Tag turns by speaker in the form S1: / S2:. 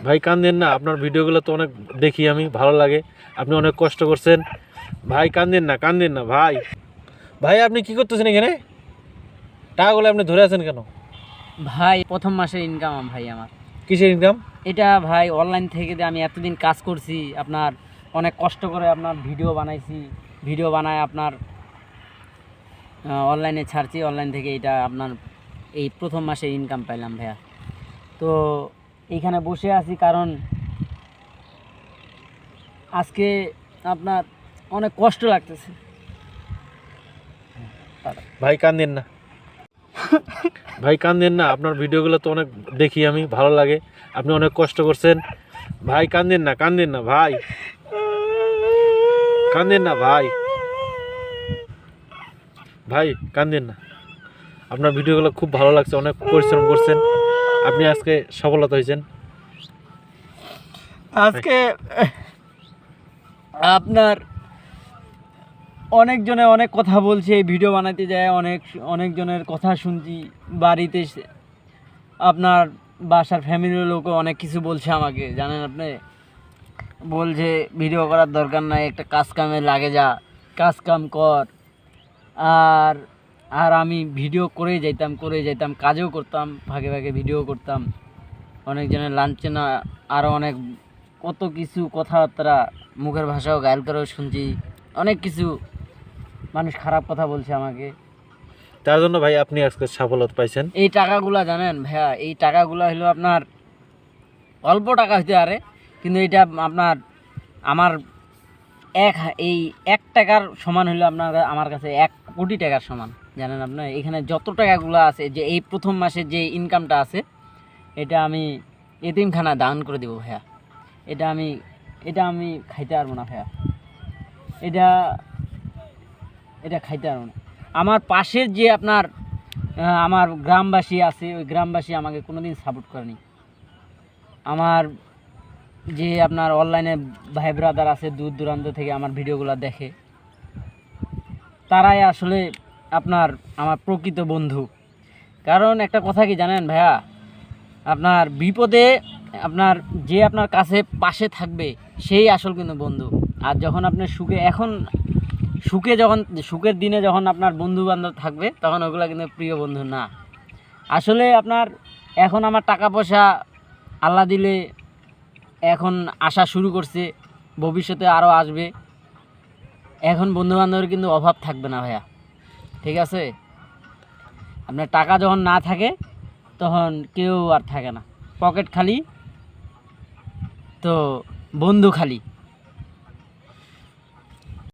S1: ভাই কান্দেন না, আপনার ভিডিওগুলো তো অনেক দেখি আমি, ভালো লাগে। আপনি অনেক কষ্ট করছেন ভাই, কান্দেন না, কান্দেন না ভাই। ভাই আপনি কি করতেছেন এখানে? টাকাগুলো আপনি ধরে আছেন কেন?
S2: ভাই প্রথম মাসের ইনকাম ভাই আমার।
S1: কিসের ইনকাম?
S2: এটা ভাই অনলাইন থেকে আমি এতদিন কাজ করছি, আপনার অনেক কষ্ট করে আপনার ভিডিও বানাইছি, ভিডিও বানায় আপনার অনলাইনে ছাড়ছি, অনলাইন থেকে এটা আপনার এই প্রথম মাসে ইনকাম পাইলাম ভাইয়া। তো এইখানে বসে আছি কারণ আজকে আপনার অনেক কষ্ট লাগতেছে।
S1: ভাই কান্দেন না, ভাই কান্দেন না, আপনার ভিডিওগুলো তো অনেক দেখি আমি, ভালো লাগে। আপনি অনেক কষ্ট করছেন ভাই, কান্দেন না, কান্দেন না ভাই, কান্দেন না ভাই, ভাই কান্দেন না। আপনার ভিডিওগুলো খুব ভালো লাগছে, অনেক পরিশ্রম করছেন আপনি, আজকে সফলতা হয়েছেন।
S2: আজকে আপনার অনেকজনে অনেক কথা বলছে, এই ভিডিও বানাতে যায় অনেকজনের কথা শুনছি, বাড়িতে আপনার বাসার ফ্যামিলির লোকও অনেক কিছু বলছে আমাকে, জানেন আপনি, বলছে ভিডিও করার দরকার নাই, একটা কাজ কামে লাগে যা, কাজ কাম কর। আর আর আমি ভিডিও করেই যাইতাম, কাজও করতাম, ভাগে ভাগে ভিডিও করতাম, অনেকজনের লাঞ্চে না আরও অনেক কত কিছু কথাবার্তা, মুখের ভাষাও গায়েল করেও শুনছি, অনেক কিছু মানুষ খারাপ কথা বলছে আমাকে।
S1: তার জন্য ভাই আপনি আজকে সফলতা পাইছেন।
S2: এই টাকাগুলা জানেন ভাইয়া, এই টাকাগুলো হলো আপনার অল্প টাকা হইতে পারে, কিন্তু এটা আপনার আমার এই 1 টাকার সমান হলো আপনার আমার কাছে 1 কোটি টাকার সমান। জানেন আপনার এখানে যত টাকাগুলো আছে, যে এই প্রথম মাসের যে ইনকামটা আছে, এটা আমি এতিমখানা দান করে দেবো ভাইয়া। এটা আমি খাইতে পারবো না ভাইয়া, এটা খাইতে পারবো না। আমার পাশের যে আপনার আমার গ্রামবাসী আছে, ওই গ্রামবাসী আমাকে কোনোদিন সাপোর্ট করেনি। আমার যে আপনার অনলাইনে ভাই ব্রাদার আছে, দূর দূরান্ত থেকে আমার ভিডিওগুলো দেখে, তারাই আসলে আপনার আমার প্রকৃত বন্ধু। কারণ একটা কথা কি জানেন ভাইয়া, আপনার বিপদে আপনার যে আপনার কাছে পাশে থাকবে সেই আসল কিন্তু বন্ধু। আর যখন আপনি সুখের দিনে যখন আপনার বন্ধু বান্ধব থাকবে, তখন ওগুলো কিন্তু প্রিয় বন্ধু না। আসলে আপনার এখন আমার টাকা পয়সা আল্লাহ দিলে এখন আসা শুরু করছে, ভবিষ্যতে আরও আসবে। এখন বন্ধুবান্ধবের কিন্তু অভাব থাকবে না ভাইয়া, ঠিক আছে? আপনার টাকা যখন না থাকে তখন কেউ আর থাকে না, পকেট খালি তো বন্ধু খালি।